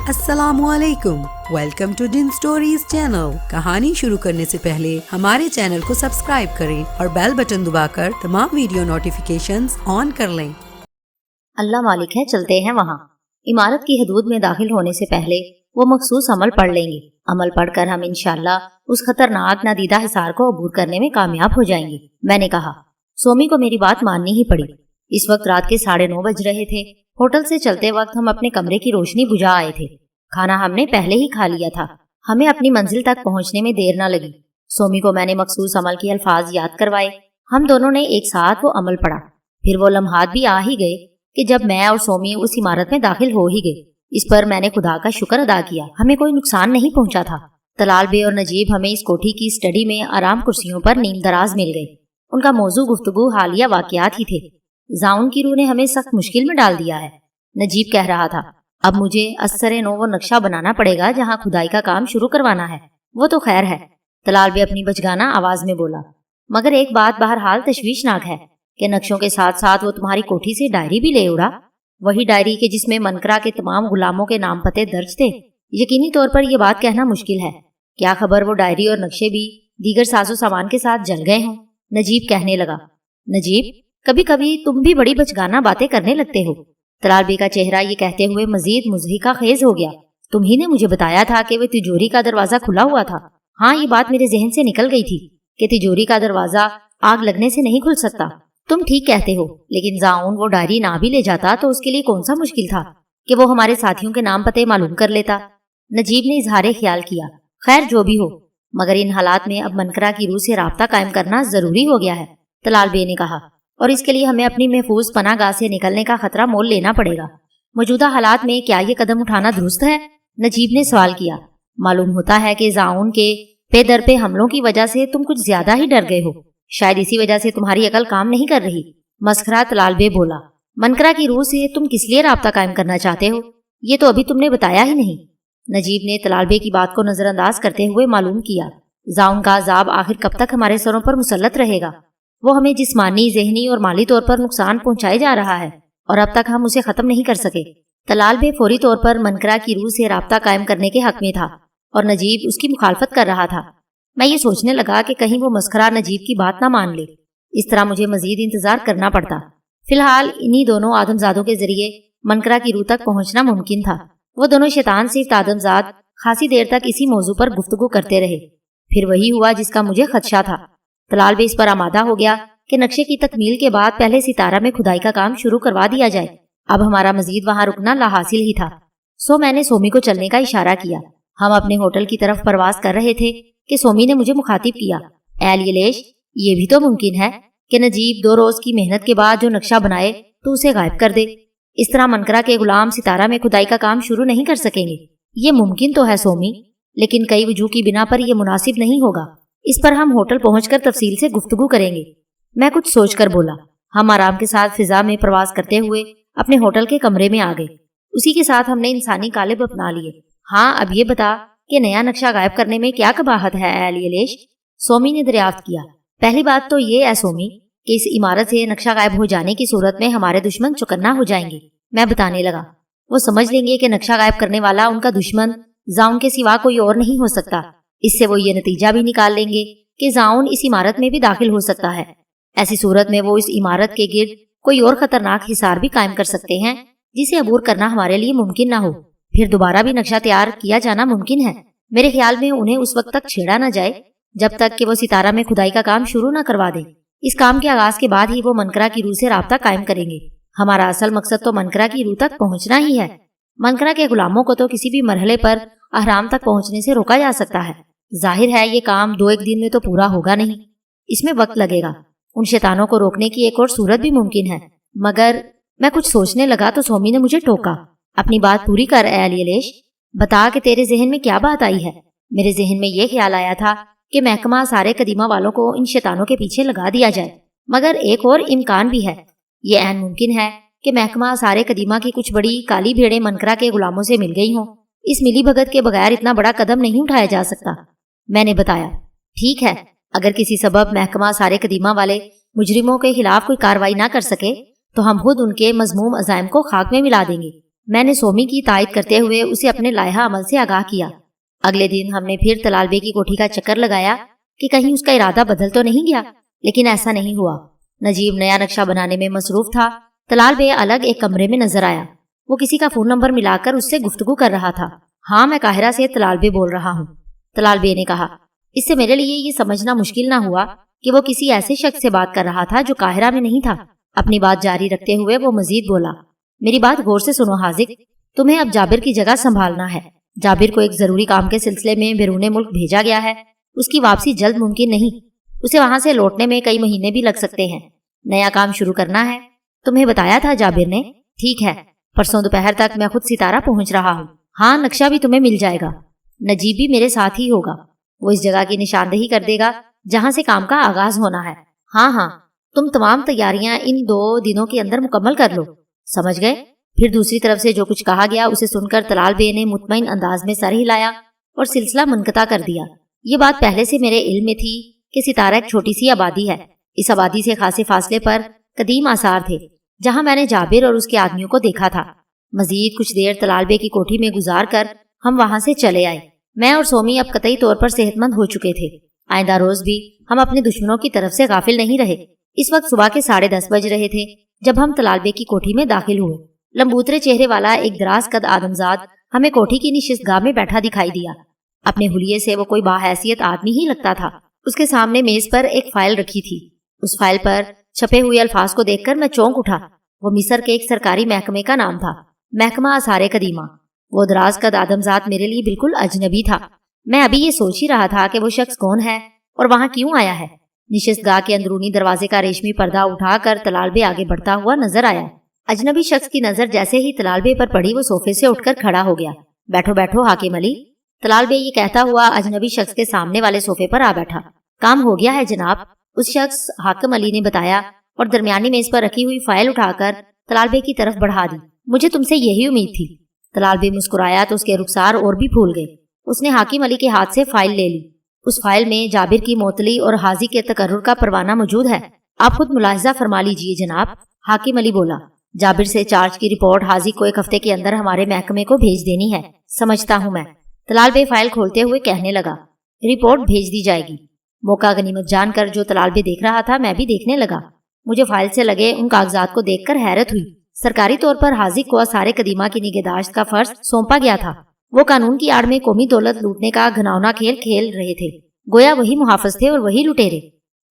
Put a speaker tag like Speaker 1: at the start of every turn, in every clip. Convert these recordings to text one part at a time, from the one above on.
Speaker 1: السلام علیکم، welcome to Dun Stories channel. کہانی شروع کرنے سے پہلے ہمارے چینل کو سبسکرائب کریں اور بیل بٹن دبا کر تمام ویڈیو نوٹیفیکیشنز آن کر لیں۔
Speaker 2: اللہ مالک ہے، چلتے ہیں وہاں۔ عمارت کی حدود میں داخل ہونے سے پہلے وہ مخصوص عمل پڑھ لیں گے۔ عمل پڑھ کر ہم انشاءاللہ اس خطرناک نادیدہ حصار کو عبور کرنے میں کامیاب ہو جائیں گے۔ میں نے کہا۔ سومی کو میری بات ماننی ہی پڑی۔ اس وقت رات کے 9:30 بج رہے تھے۔ ہوٹل سے چلتے وقت ہم اپنے کمرے کی روشنی بجھا آئے تھے۔ کھانا ہم نے پہلے ہی کھا لیا تھا۔ ہمیں اپنی منزل تک پہنچنے میں دیر نہ لگی۔ سومی کو میں نے مخصوص عمل کے الفاظ یاد کروائے۔ ہم دونوں نے ایک ساتھ وہ عمل پڑھا۔ پھر وہ لمحات بھی آ ہی گئے کہ جب میں اور سومی اس عمارت میں داخل ہو ہی گئے۔ اس پر میں نے خدا کا شکر ادا کیا، ہمیں کوئی نقصان نہیں پہنچا تھا۔ طلال بے اور نجیب ہمیں اس کوٹھی کی اسٹڈی میں آرام کرسیوں پر نیم دراز مل گئے۔ ان کا موضوع گفتگو حالیہ واقعات ہی تھے۔ زاؤن کی روح نے ہمیں سخت مشکل میں ڈال دیا ہے۔ نجیب کہہ رہا تھا، اب مجھے اثر نو وہ نقشہ بنانا پڑے گا جہاں کھدائی کا کام شروع کروانا ہے۔ وہ تو خیر ہے، طلال بے اپنی بچگانہ آواز میں بولا، مگر ایک بات بہرحال تشویشناک ہے کہ نقشوں کے ساتھ ساتھ وہ تمہاری کوٹھی سے ڈائری بھی لے اڑا۔ وہی ڈائری کہ جس میں منکرا کے تمام غلاموں کے نام پتے درج تھے۔ یقینی طور پر یہ بات کہنا مشکل ہے، کیا خبر وہ ڈائری اور نقشے بھی دیگر ساز و سامان کے ساتھ جل گئے ہوں۔ نجیب کہنے لگا، نجیب کبھی کبھی تم بھی بڑی بچگانہ باتیں کرنے لگتے ہو۔ طلال بے کا چہرہ یہ کہتے ہوئے مزید مضحکہ خیز ہو گیا، تم ہی نے مجھے بتایا تھا کہ وہ تجوری کا دروازہ کھلا ہوا تھا۔ ہاں، یہ بات میرے ذہن سے نکل گئی تھی کہ تجوری کا دروازہ آگ لگنے سے نہیں کھل سکتا۔ تم ٹھیک کہتے ہو، لیکن زاؤن وہ ڈائری نہ بھی لے جاتا تو اس کے لیے کون سا مشکل تھا کہ وہ ہمارے ساتھیوں کے نام پتے معلوم کر لیتا۔ نجیب نے اظہار خیال کیا، خیر جو بھی ہو، مگر ان حالات میں اب منکرا کی روح سے رابطہ قائم کرنا ضروری ہو گیا ہے، طلال بے نے کہا، اور اس کے لیے ہمیں اپنی محفوظ پناہ گاہ سے نکلنے کا خطرہ مول لینا پڑے گا۔ موجودہ حالات میں کیا یہ قدم اٹھانا درست ہے؟ نجیب نے سوال کیا۔ معلوم ہوتا ہے کہ زاؤن کے پے در پہ حملوں کی وجہ سے تم کچھ زیادہ ہی ڈر گئے ہو، شاید اسی وجہ سے تمہاری عقل کام نہیں کر رہی۔ مسخرہ طلال بے بولا، منکرا کی روح سے تم کس لیے رابطہ قائم کرنا چاہتے ہو؟ یہ تو ابھی تم نے بتایا ہی نہیں۔ نجیب نے طلال بے کی بات کو نظر انداز کرتے ہوئے معلوم کیا، زاؤن کا عذاب آخر کب تک ہمارے سروں پر مسلط رہے گا؟ وہ ہمیں جسمانی، ذہنی اور مالی طور پر نقصان پہنچائے جا رہا ہے اور اب تک ہم اسے ختم نہیں کر سکے۔ طلال بے فوری طور پر منکرا کی روح سے رابطہ قائم کرنے کے حق میں تھا اور نجیب اس کی مخالفت کر رہا تھا۔ میں یہ سوچنے لگا کہ کہیں وہ مسخرہ نجیب کی بات نہ مان لے، اس طرح مجھے مزید انتظار کرنا پڑتا۔ فی الحال انہی دونوں آدمزادوں کے ذریعے منکرا کی روح تک پہنچنا ممکن تھا۔ وہ دونوں شیطان صفت آدمزاد خاصی دیر تک اسی موضوع پر گفتگو کرتے رہے۔ پھر وہی ہوا جس کا مجھے خدشہ تھا۔ طلال بے اس پر آمادہ ہو گیا کہ نقشے کی تکمیل کے بعد پہلے ستارہ میں کھدائی کا کام شروع کروا دیا جائے۔ اب ہمارا مزید وہاں رکنا لا حاصل ہی تھا۔ سو میں نے سومی کو چلنے کا اشارہ کیا۔ ہم اپنے ہوٹل کی طرف پرواز کر رہے تھے کہ سومی نے مجھے مخاطب کیا، اے لیلیش، یہ بھی تو ممکن ہے کہ نجیب 2 روز کی محنت کے بعد جو نقشہ بنائے تو اسے غائب کر دے۔ اس طرح منکرا کے غلام ستارہ میں کھدائی کا کام شروع نہیں کر سکیں گے۔ یہ ممکن تو ہے سومی، لیکن کئی وجوہ کی بنا پر یہ مناسب نہیں ہوگا۔ اس پر ہم ہوٹل پہنچ کر تفصیل سے گفتگو کریں گے۔ میں کچھ سوچ کر بولا۔ ہم آرام کے ساتھ فضا میں پرواز کرتے ہوئے اپنے ہوٹل کے کمرے میں آ گئے۔ اسی کے ساتھ ہم نے انسانی قالب اپنا لیے۔ ہاں، اب یہ بتا کہ نیا نقشہ غائب کرنے میں کیا قباحت ہے اے لیلیش؟ سومی نے دریافت کیا۔ پہلی بات تو یہ ہے سومی کہ اس عمارت سے نقشہ غائب ہو جانے کی صورت میں ہمارے دشمن چکنا ہو جائیں گے۔ میں بتانے لگا، وہ سمجھ لیں گے کہ نقشہ غائب کرنے والا ان کا دشمن زاؤن کے سوا کوئی اور نہیں ہو سکتا۔ اس سے وہ یہ نتیجہ بھی نکال لیں گے کہ زاؤن اس عمارت میں بھی داخل ہو سکتا ہے۔ ایسی صورت میں وہ اس عمارت کے گرد کوئی اور خطرناک حصار بھی قائم کر سکتے ہیں جسے عبور کرنا ہمارے لیے ممکن نہ ہو۔ پھر دوبارہ بھی نقشہ تیار کیا جانا ممکن ہے۔ میرے خیال میں انہیں اس وقت تک چھیڑا نہ جائے جب تک کہ وہ ستارہ میں کھدائی کا کام شروع نہ کروا دیں۔ اس کام کے آغاز کے بعد ہی وہ منکرا کی روح سے رابطہ قائم کریں گے۔ ہمارا اصل مقصد تو منکرا کی روح تک پہنچنا ہی ہے۔ منکرا کے غلاموں کو تو کسی بھی مرحلے پر اہرام تک پہنچنے سے روکا جا سکتا ہے۔ ظاہر ہے یہ کام 2-1 دن میں تو پورا ہوگا نہیں، اس میں وقت لگے گا۔ ان شیطانوں کو روکنے کی ایک اور صورت بھی ممکن ہے، مگر میں کچھ سوچنے لگا تو سومی نے مجھے ٹوکا، اپنی بات پوری کر اے لیلیش، بتا کہ تیرے ذہن میں کیا بات آئی ہے۔ میرے ذہن میں یہ خیال آیا تھا کہ محکمہ سارے قدیمہ والوں کو ان شیطانوں کے پیچھے لگا دیا جائے، مگر ایک اور امکان بھی ہے۔ یہ عین ممکن ہے کہ محکمہ سارے قدیمہ کی کچھ بڑی کالی بھیڑیں منکرا کے غلاموں سے مل گئی ہوں۔ اس ملی بھگت کے بغیر اتنا بڑا قدم نہیں اٹھایا جا سکتا۔ میں نے بتایا، ٹھیک ہے، اگر کسی سبب محکمہ سارے قدیمہ والے مجرموں کے خلاف کوئی کارروائی نہ کر سکے تو ہم خود ان کے مذموم عزائم کو خاک میں ملا دیں گے۔ میں نے سومی کی تائید کرتے ہوئے اسے اپنے لائحہ عمل سے آگاہ کیا۔ اگلے دن ہم نے پھر طلال بے کی کوٹھی کا چکر لگایا کہ کہیں اس کا ارادہ بدل تو نہیں گیا، لیکن ایسا نہیں ہوا۔ نجیب نیا نقشہ بنانے میں مصروف تھا۔ طلال بے الگ ایک کمرے میں نظر آیا۔ وہ کسی کا فون نمبر ملا کر اس سے گفتگو کر رہا تھا۔ ہاں، میں قاہرہ سے طلال بے بول رہا ہوں، طلال بے نے کہا۔ اس سے میرے لیے یہ سمجھنا مشکل نہ ہوا کہ وہ کسی ایسے شخص سے بات کر رہا تھا جو قاہرہ میں نہیں تھا۔ اپنی بات جاری رکھتے ہوئے وہ مزید بولا، میری بات غور سے سنو حاذق، تمہیں اب جابر کی جگہ سنبھالنا ہے۔ جابر کو ایک ضروری کام کے سلسلے میں بیرون ملک بھیجا گیا ہے۔ اس کی واپسی جلد ممکن نہیں، اسے وہاں سے لوٹنے میں کئی مہینے بھی لگ سکتے ہیں۔ نیا کام شروع کرنا ہے، تمہیں بتایا تھا جابر نے؟ ٹھیک ہے، پرسوں دوپہر تک میں خود ستارہ پہنچ رہا ہوں۔ ہاں، نقشہ بھی تمہیں مل جائے گا، نجیب بھی میرے ساتھ ہی ہوگا۔ وہ اس جگہ کی نشاندہی کر دے گا جہاں سے کام کا آغاز ہونا ہے۔ ہاں، تم تمام تیاریاں ان 2 دنوں کے اندر مکمل کر لو، سمجھ گئے؟ پھر دوسری طرف سے جو کچھ کہا گیا اسے سن کر طلال بے نے مطمئن انداز میں سر ہلایا اور سلسلہ منقطع کر دیا۔ یہ بات پہلے سے میرے علم میں تھی کہ ستارہ ایک چھوٹی سی آبادی ہے۔ اس آبادی سے خاصے فاصلے پر قدیم آثار تھے جہاں میں نے جابر اور اس کے آدمیوں کو دیکھا تھا۔ مزید کچھ دیر طلال بے کی کوٹھی میں گزار کر ہم وہاں سے چلے آئے۔ میں اور سومی اب قطعی طور پر صحت مند ہو چکے تھے۔ آئندہ روز بھی ہم اپنے دشمنوں کی طرف سے غافل نہیں رہے۔ اس وقت صبح کے 10:30 بج رہے تھے جب ہم طلال بے کی کوٹھی میں داخل ہوئے۔ لمبوترے چہرے والا ایک دراز قد آدمزاد ہمیں کوٹھی کی نشست گاہ میں بیٹھا دکھائی دیا۔ اپنے حلیے سے وہ کوئی باحیثیت آدمی ہی لگتا تھا۔ اس کے سامنے میز پر ایک فائل رکھی تھی۔ اس فائل پر چھپے ہوئے الفاظ کو دیکھ کر میں چونک اٹھا۔ وہ مصر کے ایک سرکاری محکمے کا نام تھا، محکمہ آثار قدیمہ۔ وہ دراز قد آدمزاد میرے لیے بالکل اجنبی تھا۔ میں ابھی یہ سوچ ہی رہا تھا کہ وہ شخص کون ہے اور وہاں کیوں آیا ہے۔ نشست گاہ کے اندرونی دروازے کا ریشمی پردہ اٹھا کر طلال بے آگے بڑھتا ہوا نظر آیا۔ اجنبی شخص کی نظر جیسے ہی طلال بے پر پڑی وہ صوفے سے اٹھ کر کھڑا ہو گیا۔ بیٹھو بیٹھو حاکم علی، طلال بے یہ کہتا ہوا اجنبی شخص کے سامنے والے صوفے پر آ بیٹھا۔ کام ہو گیا ہے جناب، اس شخص حاکم علی نے بتایا اور درمیانی میز پر رکھی ہوئی فائل اٹھا کر طلال بے کی طرف بڑھا دی۔ مجھے تم سے یہی امید تھی۔ طلال بے مسکرایا تو اس کے رخسار اور بھی پھول گئے۔ اس نے حاکم علی کے ہاتھ سے فائل لے لی۔ اس فائل میں جابر کی معطلی اور حاضی کے تقرر کا پروانہ موجود ہے۔ آپ خود ملاحظہ فرما لیجئے جناب، حاکم علی بولا۔ جابر سے چارج کی رپورٹ حاضی کو 1 ہفتے کے اندر ہمارے محکمے کو بھیج دینی ہے۔ سمجھتا ہوں میں، طلال بے فائل کھولتے ہوئے کہنے لگا۔ رپورٹ بھیج دی جائے گی۔ موقع غنیمت جان کر جو طلال بے دیکھ رہا تھا میں بھی دیکھنے لگا۔ مجھے فائل سے لگے ان کاغذات کو دیکھ کر حیرت ہوئی۔ سرکاری طور پر حاضی کو آثار قدیمہ کی نگہداشت کا فرض سونپا گیا تھا۔ وہ قانون کی آڑ میں قومی دولت لوٹنے کا گھناؤنا کھیل کھیل رہے تھے، گویا وہی محافظ تھے اور وہی لٹیرے۔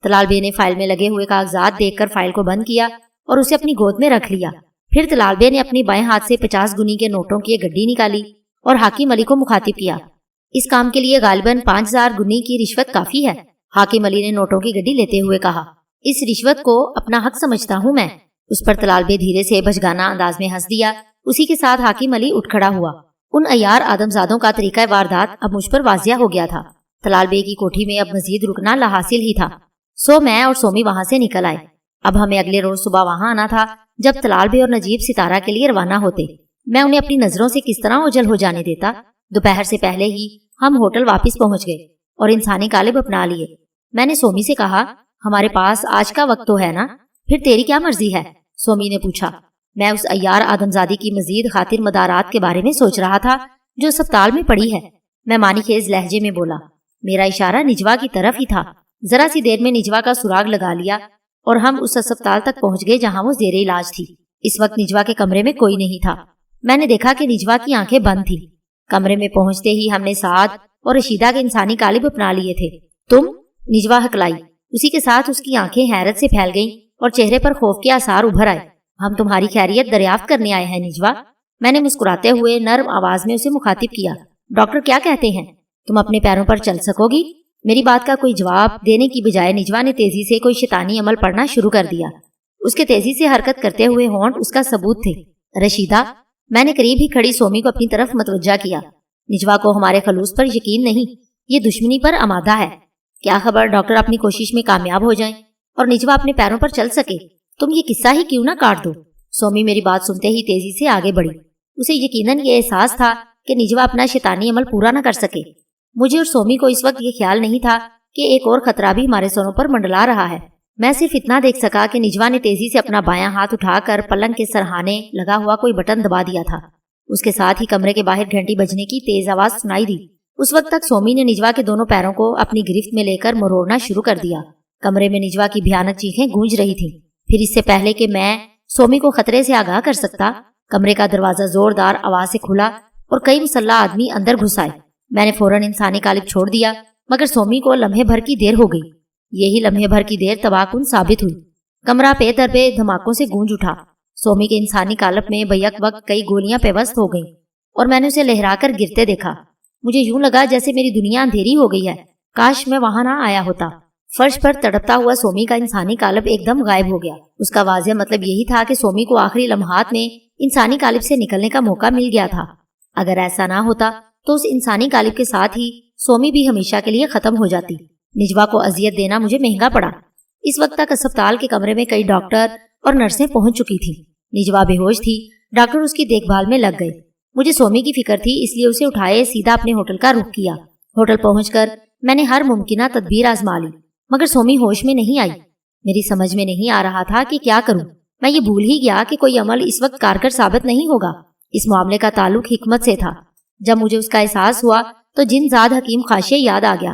Speaker 2: طلال بے نے فائل میں لگے ہوئے کاغذات دیکھ کر فائل کو بند کیا اور اسے اپنی گود میں رکھ لیا۔ پھر طلال بے نے اپنی بائیں ہاتھ سے 50 گنی کے نوٹوں کی ایک گڈی نکالی اور حاکم علی کو مخاطب کیا۔ اس کام کے لیے غالباً 5000 گنی کی رشوت کافی ہے، حاکم علی نے نوٹوں کی گڈی لیتے ہوئے کہا۔ اس رشوت کو اپنا حق سمجھتا ہوں میں۔ اس پر طلال بے دھیرے سے بچگانہ انداز میں ہنس دیا۔ اسی کے ساتھ حاکم علی اٹھ کھڑا ہوا۔ ان عیار آدمزادوں کا طریقہ واردات اب مجھ پر واضح ہو گیا تھا۔ طلال بے کی کوٹھی میں اب مزید رکنا لاحاصل ہی تھا، سو میں اور سومی وہاں سے نکل آئے۔ اب ہمیں اگلے روز صبح وہاں آنا تھا جب طلال بے اور نجیب ستارہ کے لیے روانہ ہوتے۔ میں انہیں اپنی نظروں سے کس طرح اوجھل ہو جانے دیتا۔ دوپہر سے پہلے ہی ہم ہوٹل واپس پہنچ گئے اور انسانی قالب اپنا لیے۔ میں نے سومی سے کہا، ہمارے پاس آج کا وقت تو ہے نا، پھر تیری کیا مرضی ہے؟ سومی نے پوچھا۔ میں اس عیار آدمزادی کی مزید خاطر مدارات کے بارے میں سوچ رہا تھا جو اسپتال میں پڑی ہے۔ میں معنی خیز لہجے میں بولا۔ میرا اشارہ نجوا کی طرف ہی تھا۔ ذرا سی دیر میں نجوا کا سراغ لگا لیا اور ہم اس اسپتال تک پہنچ گئے جہاں وہ زیر علاج تھی۔ اس وقت نجوا کے کمرے میں کوئی نہیں تھا۔ میں نے دیکھا کہ نجوا کی آنکھیں بند تھی۔ کمرے میں پہنچتے ہی ہم نے سعد اور رشیدہ کے انسانی قالب اپنا لیے تھے۔ تم؟ نجوا ہکلائی۔ اسی کے ساتھ اس کی آنکھیں حیرت سے پھیل گئیں اور چہرے پر خوف کے آثار ابھر آئے۔ ہم تمہاری خیریت دریافت کرنے آئے ہیں نجوا، میں نے مسکراتے ہوئے نرم آواز میں اسے مخاطب کیا۔ ڈاکٹر کیا کہتے ہیں؟ تم اپنے پیروں پر چل سکو گی؟ میری بات کا کوئی جواب دینے کی بجائے نجوا نے تیزی سے کوئی شیطانی عمل پڑھنا شروع کر دیا۔ اس کے تیزی سے حرکت کرتے ہوئے ہونٹ اس کا ثبوت تھے۔ رشیدہ، میں نے قریب ہی کھڑی سومی کو اپنی طرف متوجہ کیا۔ نجوا کو ہمارے خلوص پر یقین نہیں، یہ دشمنی پر آمادہ ہے۔ کیا خبر ڈاکٹر اپنی کوشش میں کامیاب ہو جائیں اور نجوا اپنے پیروں پر چل سکے۔ تم یہ قصہ ہی کیوں نہ کاٹ دو۔ سومی میری بات سنتے ہی تیزی سے آگے بڑھی۔ اسے یقیناً یہ احساس تھا کہ نجوا اپنا شیطانی عمل پورا نہ کر سکے۔ مجھے اور سومی کو اس وقت یہ خیال نہیں تھا کہ ایک اور خطرہ بھی ہمارے سروں پر منڈلا رہا ہے۔ میں صرف اتنا دیکھ سکا کہ نجوا نے تیزی سے اپنا بایاں ہاتھ اٹھا کر پلنگ کے سرہانے لگا ہوا کوئی بٹن دبا دیا تھا۔ اس کے ساتھ ہی کمرے کے باہر گھنٹی بجنے کی تیز آواز سنائی دی۔ اس وقت تک سومی نے نجوا کے دونوں پیروں کو اپنی گرفت میں لے کر مروڑنا شروع کر دیا۔ کمرے میں نجوا کی بھیانک چیخیں گونج رہی تھیں۔ پھر اس سے پہلے کہ میں سومی کو خطرے سے آگاہ کر سکتا، کمرے کا دروازہ زوردار آواز سے کھلا اور کئی مسلح آدمی اندر گھس آئے۔ میں نے فوراً انسانی قالب چھوڑ دیا، مگر سومی کو لمحے بھر کی دیر ہو گئی۔ یہی لمحے بھر کی دیر تباہ کن ثابت ہوئی۔ کمرہ پے در پے دھماکوں سے گونج اٹھا۔ سومی کے انسانی قالب میں بیک وقت کئی گولیاں پیوست ہو گئیں اور میں نے اسے لہرا کر گرتے دیکھا۔ مجھے یوں لگا جیسے میری دنیا اندھیری ہو گئی ہے، کاش میں وہاں نہ آیا ہوتا۔ فرش پر تڑپتا ہوا سومی کا انسانی قالب ایک دم غائب ہو گیا۔ اس کا واضح مطلب یہی تھا کہ سومی کو آخری لمحات میں انسانی قالب سے نکلنے کا موقع مل گیا تھا۔ اگر ایسا نہ ہوتا تو اس انسانی قالب کے ساتھ ہی سومی بھی ہمیشہ کے لیے ختم ہو جاتی۔ نجوا کو اذیت دینا مجھے مہنگا پڑا۔ اس وقت تک اسپتال کے کمرے میں کئی ڈاکٹر اور نرسیں پہنچ چکی تھیں۔ نجوا بے ہوش تھی، ڈاکٹر اس کی دیکھ بھال میں لگ گئے۔ مجھے سومی کی فکر تھی، اس لیے اسے اٹھائے سیدھا اپنے ہوٹل کا رخ کیا۔ ہوٹل پہنچ کر میں نے ہر ممکنہ تدبیر آزما لی، مگر سومی ہوش میں نہیں آئی۔ میری سمجھ میں نہیں آ رہا تھا کہ کیا کروں۔ میں یہ بھول ہی گیا کہ کوئی عمل اس وقت کارگر ثابت نہیں ہوگا۔ اس معاملے کا تعلق حکمت سے تھا۔ جب مجھے اس کا احساس ہوا تو جن زاد حکیم خاشے یاد آ گیا۔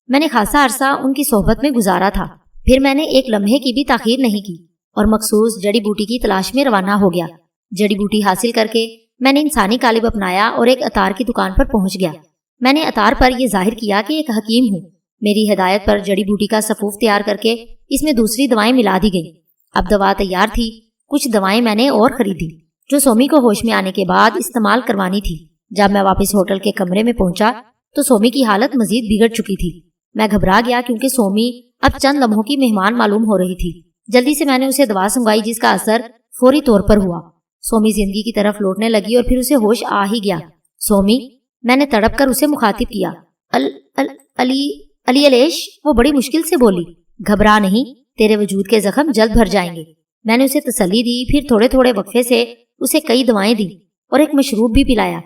Speaker 2: میں نے خاصا عرصہ ان کی صحبت میں گزارا تھا۔ پھر میں نے ایک لمحے کی بھی تاخیر نہیں کی اور مخصوص جڑی بوٹی کی تلاش میں روانہ ہو گیا۔ جڑی بوٹی حاصل کر کے میں نے انسانی قالب اپنایا اور ایک عطار کی دکان پر پہنچ گیا۔ میں نے عطار پر یہ ظاہر کیا کہ ایک حکیم ہوں۔ میری ہدایت پر جڑی بوٹی کا صفوف تیار کر کے اس میں دوسری دوائیں ملا دی گئیں۔ اب دوا تیار تھی۔ کچھ دوائیں میں نے اور خریدی جو سومی کو ہوش میں آنے کے بعد استعمال کروانی تھی۔ جب میں واپس ہوٹل کے کمرے میں پہنچا تو سومی کی حالت مزید بگڑ چکی تھی۔ میں گھبرا گیا کیونکہ سومی اب چند لمحوں کی مہمان معلوم ہو رہی تھی۔ جلدی سے میں نے اسے دوا سنگوائی جس کا اثر فوری طور پر ہوا۔ سومی زندگی کی طرف لوٹنے لگی اور پھر اسے ہوش آ ہی گیا۔ سومی، میں نے تڑپ کر اسے مخاطب کیا۔ علی الیش، وہ بڑی مشکل سے بولی۔ گھبرا نہیں، تیرے وجود کے زخم جلد بھر جائیں گے۔ میں نے اسے تسلی دی، پھر تھوڑے تھوڑے وقفے سے اسے کئی دوائیں دی اور ایک مشروب بھی پلایا۔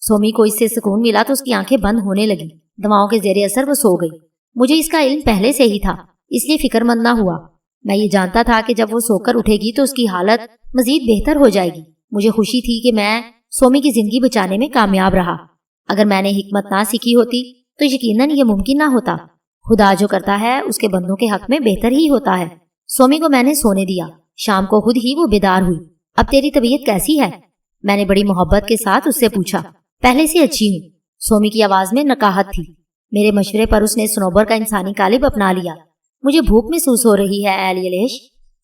Speaker 2: سومی کو اس سے سکون ملا تو اس کی آنکھیں بند ہونے لگی۔ دواؤں کے زیر اثر وہ سو گئی۔ مجھے اس کا علم پہلے سے ہی تھا، اس لیے فکر مند نہ ہوا۔ میں یہ جانتا تھا کہ جب وہ سو کر اٹھے گی تو اس کی حالت مزید بہتر ہو جائے گی۔ مجھے خوشی تھی کہ میں سومی کی زندگی بچانے میں کامیاب رہا۔ اگر میں نے حکمت نہ سیکھی ہوتی تو یقیناً یہ ممکن نہ ہوتا۔ خدا جو کرتا ہے اس کے بندوں کے حق میں بہتر ہی ہوتا ہے۔ سومی کو میں نے سونے دیا۔ شام کو خود ہی وہ بیدار ہوئی۔ اب تیری طبیعت کیسی ہے؟ میں نے بڑی محبت کے ساتھ اس سے پوچھا۔ پہلے سے اچھی ہوں۔ سومی کی آواز میں نقاہت تھی۔ میرے مشورے پر اس نے صنوبر کا انسانی قالب اپنا لیا۔ مجھے بھوک محسوس ہو رہی ہے علی الیش،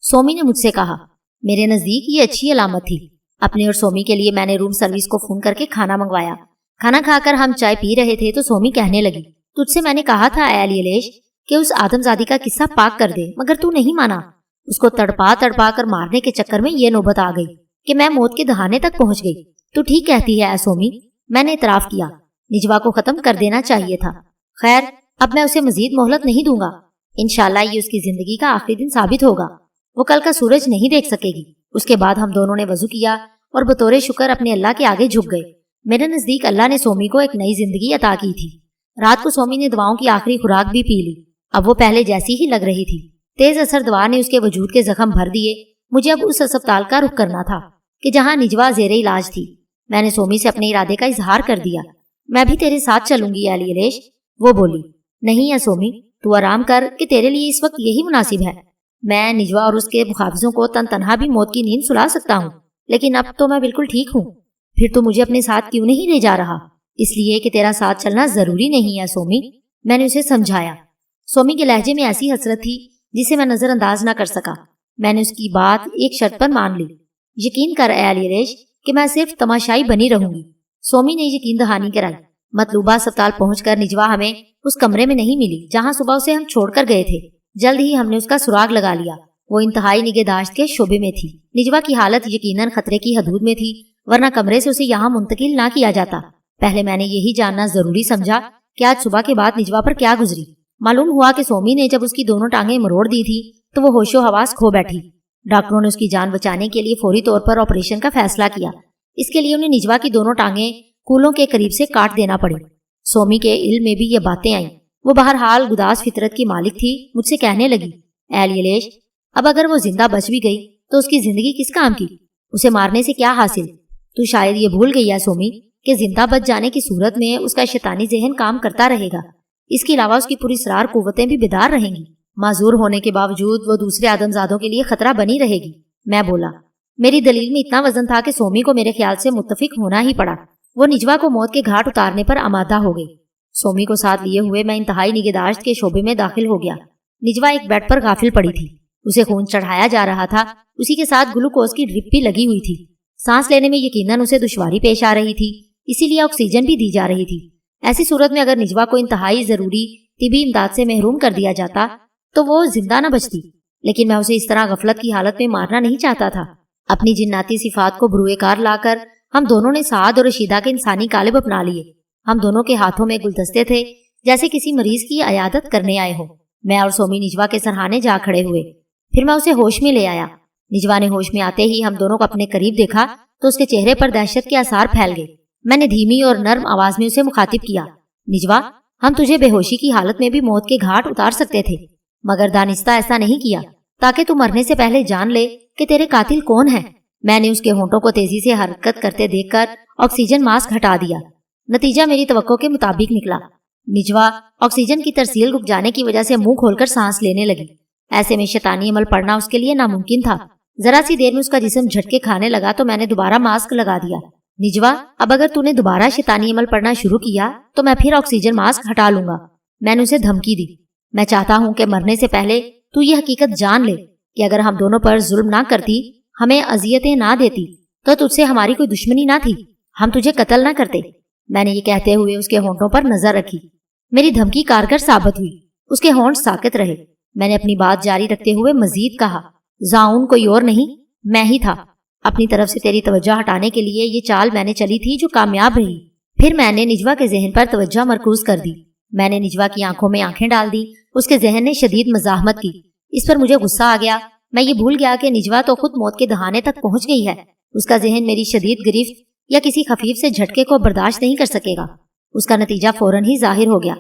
Speaker 2: سومی نے مجھ سے کہا۔ میرے نزدیک یہ اچھی علامت تھی۔ اپنے اور سومی کے لیے میں نے روم سروس کو فون کر کے کھانا منگوایا۔ کھانا کھا کر ہم چائے پی رہے تھے تو سومی کہنے لگی، تجھ سے میں نے کہا تھا علی الیش کہ اس آدم زادی کا قصہ پاک کر دے، مگر تو نہیں مانا۔ اس کو تڑپا تڑپا کر مارنے کے چکر میں یہ نوبت آ گئی کہ میں موت کے دہانے تک پہنچ گئی۔ تو ٹھیک کہتی ہے سومی، میں نے اعتراف کیا۔ نجوا کو ختم کر دینا چاہیے تھا۔ خیر، اب میں اسے مزید مہلت نہیں دوں گا۔ انشاءاللہ یہ اس کی زندگی کا آخری دن ثابت ہوگا۔ وہ کل کا سورج نہیں دیکھ سکے گی۔ اس کے بعد ہم دونوں نے وضو کیا اور بطور شکر اپنے اللہ کے آگے جھک گئے۔ میرے نزدیک اللہ نے سومی کو ایک نئی زندگی عطا کی تھی۔ رات کو سومی نے دواؤں کی آخری خوراک بھی پی لی۔ اب وہ پہلے جیسی ہی لگ رہی تھی۔ تیز اثر دوا نے اس کے وجود کے زخم بھر دیے۔ مجھے اب اس اسپتال کا رخ کرنا تھا کہ جہاں نجوا زیر علاج تھی۔ میں نے سومی سے اپنے ارادے کا اظہار کر دیا۔ میں بھی تیرے ساتھ چلوں گی علی الیش۔ وہ بولی، نہیں ہے سومی، تو آرام کر کہ تیرے لیے اس وقت یہی مناسب ہے۔ میں نجوا اور اس کے محافظوں کو تن تنہا بھی موت کی نیند سلا سکتا ہوں، لیکن اب تو میں بالکل ٹھیک ہوں۔ پھر تو مجھے اپنے ساتھ کیوں نہیں لے جا رہا؟ اس لیے کہ تیرا ساتھ چلنا ضروری نہیں ہے سومی، میں نے اسے سمجھایا۔ سومی کے لہجے میں ایسی حسرت تھی جسے میں نظر انداز نہ کر سکا۔ میں نے اس کی بات ایک شرط پر مان لی۔ یقین کر اے علی الیش کہ میں صرف تماشائی بنی رہوں گی۔ سومی نے یقین دہانی کرائی۔ مطلوبہ اسپتال پہنچ کر نجوا ہمیں اس کمرے میں نہیں ملی جہاں صبح اسے ہم چھوڑ کر گئے تھے۔ جلد ہی ہم نے اس کا سراغ لگا لیا۔ وہ انتہائی نگہداشت کے شعبے میں تھی۔ نجوا کی حالت یقیناً خطرے کی حدود میں تھی، ورنہ کمرے سے اسے یہاں منتقل نہ کیا جاتا۔ پہلے میں نے یہی جاننا ضروری سمجھا کہ آج صبح کے بعد نجوا پر کیا گزری۔ معلوم ہوا کہ سومی نے جب اس کی دونوں ٹانگیں مروڑ دی تھی تو وہ ہوش و حواس کھو بیٹھی۔ ڈاکٹروں نے اس کی جان بچانے کے لیے فوری طور پر آپریشن کا فیصلہ کیا۔ اس کے لیے انہیں نجوا کی دونوں ٹانگیں کولوں کے قریب سے کاٹ دینا پڑی۔ سومی کے علم میں بھی یہ باتیں آئیں۔ وہ بہرحال گداز فطرت کی مالک تھی۔ مجھ سے کہنے لگی، اے علی الیش، اب اگر وہ زندہ بچ بھی گئی تو اس کی زندگی کس کام کی؟ اسے مارنے سے کیا حاصل؟ تو شاید یہ بھول گئی ہے سومی کہ زندہ بچ جانے کی صورت میں اس کا شیطانی ذہن کام کرتا رہے گا۔ اس کے علاوہ اس کی پوری اسرار قوتیں بھی بیدار رہیں گی۔ معذور ہونے کے باوجود وہ دوسرے آدمزادوں کے لیے خطرہ بنی رہے گی۔ میں بولا۔ میری دلیل میں اتنا وزن تھا کہ سومی کو میرے خیال سے متفق ہونا ہی پڑا۔ وہ نجوا کو موت کے گھاٹ اتارنے پر آمادہ ہو گئی۔ سومی کو ساتھ لیے ہوئے میں انتہائی نگہداشت کے شعبے میں داخل ہو گیا۔ نجوا ایک بیڈ پر غافل پڑی تھی، اسے خون چڑھایا جا رہا تھا، اسی کے ساتھ گلوکوز کی ڈرپ بھی لگی ہوئی تھی۔ سانس لینے میں یقیناً اسے دشواری پیش آ رہی تھی، اسی لیے آکسیجن بھی دی جا رہی تھی۔ ایسی صورت میں اگر نجوا کو انتہائی ضروری طبی امداد سے محروم کر دیا جاتا تو وہ زندہ نہ بچتی، لیکن میں اسے اس طرح غفلت کی حالت میں مارنا نہیں چاہتا تھا۔ اپنی جناتی صفات کو بروئے کار لا کر ہم دونوں نے سعد اور رشیدہ کے انسانی قالب اپنا لیے۔ ہم دونوں کے ہاتھوں میں گلدستے تھے، جیسے کسی مریض کی عیادت کرنے آئے ہوں۔ میں اور سومی نجوا کے سرہانے جا کھڑے ہوئے، پھر میں اسے ہوش میں لے آیا۔ نجوا نے ہوش میں آتے ہی ہم دونوں کو اپنے قریب دیکھا تو اس کے چہرے پر دہشت کے آثار پھیل گئے۔ میں نے دھیمی اور نرم آواز میں اسے مخاطب کیا، نجوا، ہم تجھے بے ہوشی کی حالت میں بھی موت کے گھاٹ اتار سکتے تھے، مگر دانستہ ایسا نہیں کیا تاکہ تو مرنے سے پہلے جان لے کہ تیرے قاتل کون ہے۔ میں نے اس کے ہونٹوں کو تیزی سے حرکت کرتے دیکھ کر آکسیجن ماسک ہٹا دیا۔ نتیجہ میری توقع کے مطابق نکلا۔ نجوا آکسیجن کی ترسیل رک جانے کی وجہ سے منہ کھول کر سانس لینے لگی۔ ایسے میں شیطانی عمل پڑنا اس کے لیے ناممکن تھا۔ ذرا سی دیر میں اس کا جسم جھٹکے کھانے لگا تو میں نے دوبارہ ماسک لگا دیا۔ نجوا، اب اگر تو نے دوبارہ شیطانی عمل پڑنا شروع کیا تو میں پھر آکسیجن ماسک ہٹا لوں گا۔ میں نے اسے دھمکی دی۔ میں چاہتا ہوں کہ مرنے سے پہلے تو یہ حقیقت جان لے کہ اگر ہم دونوں پر ظلم نہ کرتی، ہمیں اذیتیں نہ دیتی تو تجھ سے ہماری کوئی دشمنی نہ تھی، ہم تجھے قتل نہ کرتے۔ میں نے یہ کہتے ہوئے اس کے ہونٹوں پر نظر رکھی۔ میری دھمکی کارگر ثابت ہوئی، اس کے ہونٹ ساکت رہے۔ میں نے اپنی بات جاری رکھتے ہوئے مزید کہا، زاؤن کوئی اور نہیں، میں ہی تھا۔ اپنی طرف سے تیری توجہ ہٹانے کے لیے یہ چال میں نے چلی تھی جو کامیاب رہی۔ پھر میں نے نجوا کے ذہن پر توجہ مرکوز کر دی۔ میں نے نجوا کی آنکھوں میں آنکھیں ڈال دی۔ اس کے ذہن نے شدید مزاحمت کی۔ اس پر مجھے غصہ آ گیا۔ میں یہ بھول گیا کہ نجوا تو خود موت کے دہانے تک پہنچ گئی ہے۔ اس کا ذہن میری شدید گرفت یا کسی خفیف سے جھٹکے کو برداشت نہیں کر سکے گا۔ اس کا نتیجہ فوراً ہی ظاہر ہو گیا۔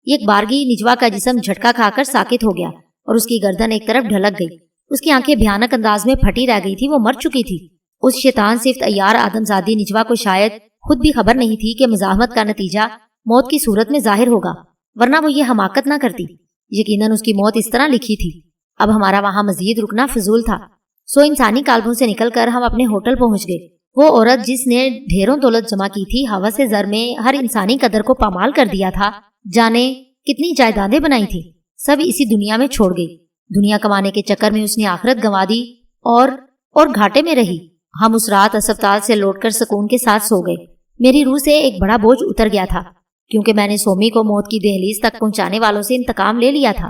Speaker 2: ایک بارگی نجوا کا جسم جھٹکا کھا کر ساکت ہو گیا اور اس کی گردن ایک طرف ڈھلک گئی۔ اس کی آنکھیں بھیانک انداز میں پھٹی رہ گئی تھی، وہ مر چکی تھی۔ اس شیطان صفت عیار آدمزادی نجوا کو شاید خود بھی خبر نہیں تھی کہ مزاحمت کا نتیجہ موت کی صورت میں ظاہر ہوگا، ورنہ وہ یہ حماقت نہ کرتی۔ یقیناً اس کی موت اس طرح لکھی تھی۔ اب ہمارا وہاں مزید رکنا فضول تھا۔ انسانی کالبوں سے نکل کر ہم اپنے ہوٹل پہنچ گئے۔ وہ عورت جس نے ڈھیروں دولت جمع کی تھی، ہوس زر میں ہر انسانی قدر کو پامال کر دیا تھا، جانے کتنی جائیدادیں بنائی تھی، سب اسی دنیا میں چھوڑ گئی۔ دنیا کمانے کے چکر میں اس نے آخرت گنوا دی اور گھاٹے میں رہی۔ ہم اس رات اسپتال سے لوٹ کر سکون کے ساتھ سو گئے۔ میری روح سے ایک بڑا بوجھ اتر گیا تھا، کیونکہ میں نے سومی کو موت کی دہلیز تک پہنچانے والوں سے انتقام لے لیا تھا۔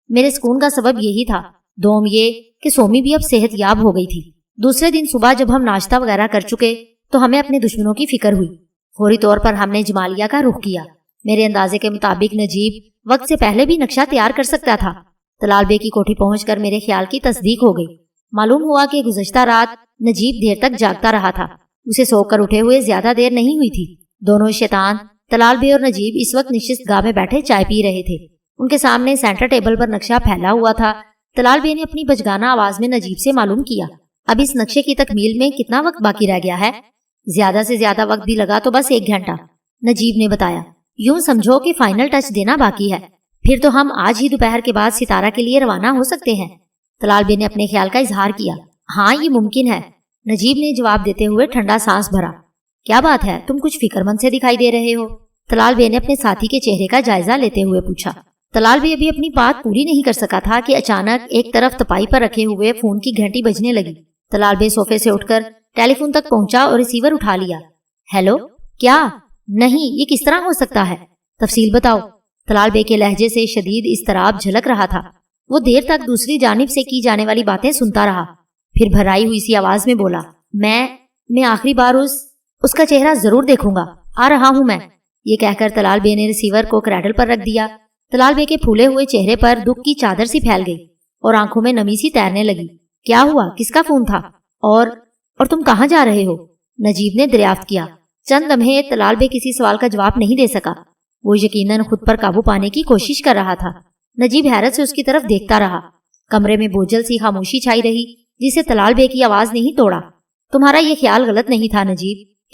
Speaker 2: میرے سکون کا سبب یہی تھا، دوم یہ کہ سومی بھی اب صحت یاب ہو گئی تھی۔ دوسرے دن صبح جب ہم ناشتہ وغیرہ کر چکے تو ہمیں اپنے دشمنوں کی فکر ہوئی۔ فوری طور پر ہم نے جمالیہ کا رخ کیا۔ میرے اندازے کے مطابق نجیب وقت سے پہلے بھی نقشہ تیار کر سکتا تھا۔ طلال بے کی کوٹھی پہنچ کر میرے خیال کی تصدیق ہو گئی۔ معلوم ہوا کہ گزشتہ رات نجیب دیر تک جاگتا رہا تھا۔ اسے سو کر اٹھے ہوئے زیادہ دیر نہیں ہوئی تھی۔ دونوں شیطان طلال بے اور نجیب اس وقت نشست گاہ میں بیٹھے چائے پی رہے تھے۔ ان کے سامنے سینٹر ٹیبل پر نقشہ پھیلا ہوا تھا۔ طلال بے نے اپنی بچگانہ آواز میں نجیب سے معلوم کیا، اب اس نقشے کی تکمیل میں کتنا وقت باقی رہ گیا ہے؟ زیادہ سے زیادہ وقت بھی لگا تو بس 1 گھنٹہ، نجیب نے بتایا۔ یوں سمجھو کہ فائنل ٹچ دینا باقی ہے، پھر تو ہم آج ہی دوپہر کے بعد ستارہ کے لیے روانہ ہو سکتے ہیں۔ طلال بے نے اپنے خیال کا اظہار کیا۔ ہاں، یہ ممکن ہے، نجیب نے جواب دیتے ہوئے ٹھنڈا سانس بھرا۔ کیا بات ہے، تم کچھ فکر مند سے دکھائی دے رہے ہو؟ طلال بے نے اپنے ساتھی کے چہرے کا جائزہ لیتے ہوئے پوچھا۔ طلال بے ابھی اپنی بات پوری نہیں کر سکا تھا کہ اچانک ایک طرف تپائی پر رکھے ہوئے فون کی گھنٹی بجنے لگی۔ طلال بے صوفے سے اٹھ کر ٹیلی فون تک پہنچا اور ریسیور اٹھا لیا۔ ہیلو، کیا؟ نہیں، یہ کس طرح ہو سکتا ہے؟ تفصیل بتاؤ۔ طلال بے کے لہجے سے شدید اضطراب جھلک رہا تھا۔ وہ دیر تک دوسری جانب سے کی جانے والی باتیں سنتا رہا، پھر بھرائی ہوئی سی آواز میں بولا، میں آخری بار اس کا چہرہ ضرور دیکھوں گا، آ رہا ہوں میں۔ یہ کہہ کر طلال بے نے ریسیور کو کریڈل پر رکھ دیا۔ طلال بے کے پھولے ہوئے چہرے پر دکھ کی چادر سی پھیل گئی اور آنکھوں میں نمی سی تیرنے لگی۔ کیا ہوا؟ کس کا فون تھا؟ اور تم کہاں جا رہے ہو؟ نجیب نے دریافت کیا۔ چند لمحے طلال بے کسی سوال کا جواب نہیں دے سکا۔ وہ یقیناً خود پر قابو پانے کی کوشش کر رہا تھا۔ نجیب حیرت سے اس کی طرف دیکھتا رہا۔ کمرے میں بوجھل سی خاموشی چھائی رہی جسے طلال بے کی آواز نہیں توڑا۔ تمہارا یہ خیال غلط نہیں تھا نجیب،